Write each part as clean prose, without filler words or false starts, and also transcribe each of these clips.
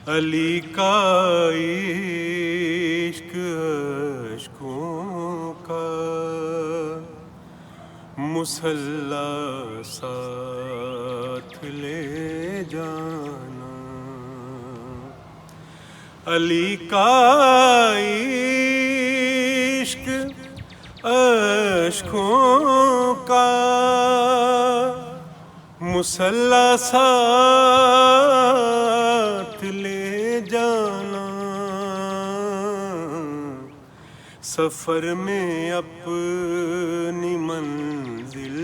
علی کا عشق اشکوں کا مصلی ساتھ لے جانا، علی کا عشق اشکوں کا مصلی ساتھ لے جانا، سفر میں اپنی منزل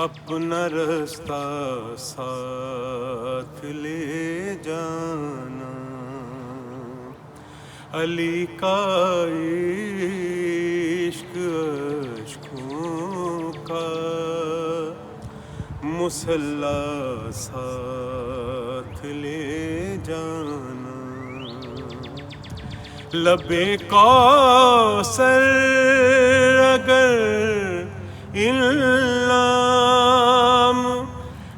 اپنا رستہ ساتھ لے جانا، علی کا عشق اشکوں کا مصلی ساتھ لے جانا، لبِ کوثر اگر انعام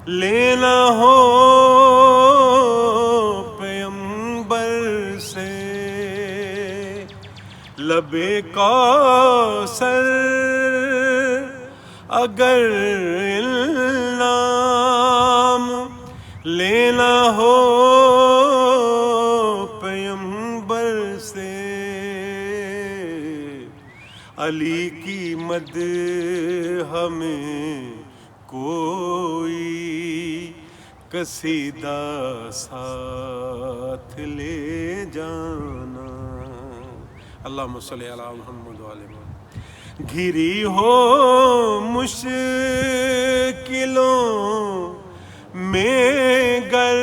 لینا ہو پیغمبر سے، لبِ کوثر اگر انعام لینا ہو پیغمبر سے، علی کی مدح میں کوئی قصیدہ ساتھ لے جانا، اللہم صلی علی محمد و آل محمد۔ گھری ہو مشکلوں میں گر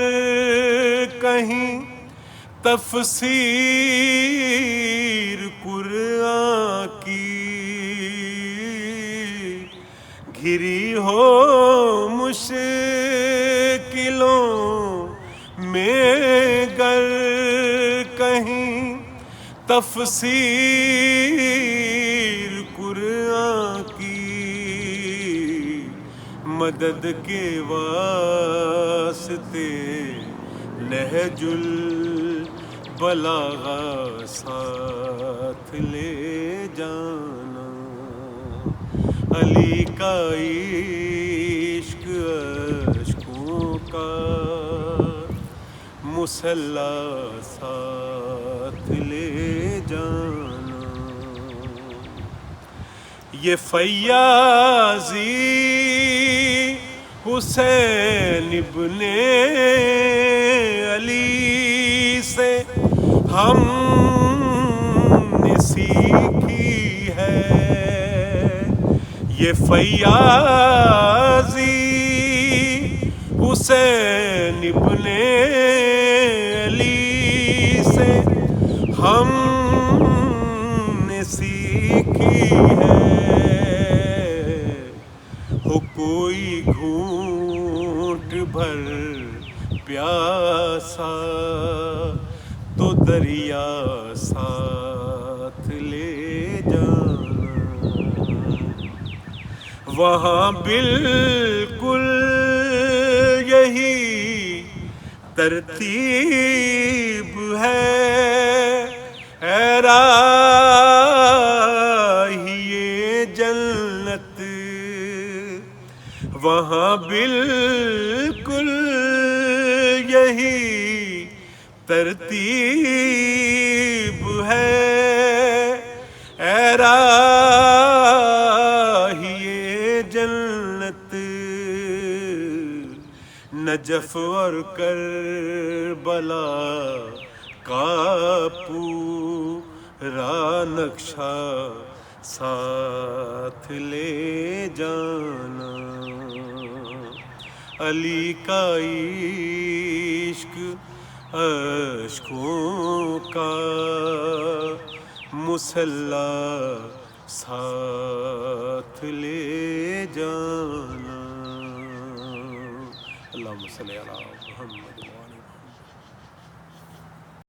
کہیں تفسیر قرآن کی، گھری ہو مشکلوں میں گر کہیں تفسیر قرآن کی، مدد کے واسطے نہج البلاغہ ساتھ لے جانا، علی کا عشق اشکوں کا مصلی ساتھ لے جانا، یہ فیاضی حسین ابن علی سے ہم نے سیکھی ہے، یہ فیاضی حسین ابن علی سے ہم نے سیکھی ہے، ہو کوئی گھونٹ بھر پیاسا تو دریا ساتھ لے جانا، وہاں بالکل یہی ترتیب ہے، اے راہیے جنت، وہاں بالکل یہی ترتیب ہے، اے راہیے جنت، نجف اور کربلا کا پورا نقشہ ساتھ لے جانا، علی کا عشق اشکوں کا مصلی ساتھ لے جانا، اللہم صلی علی محمد۔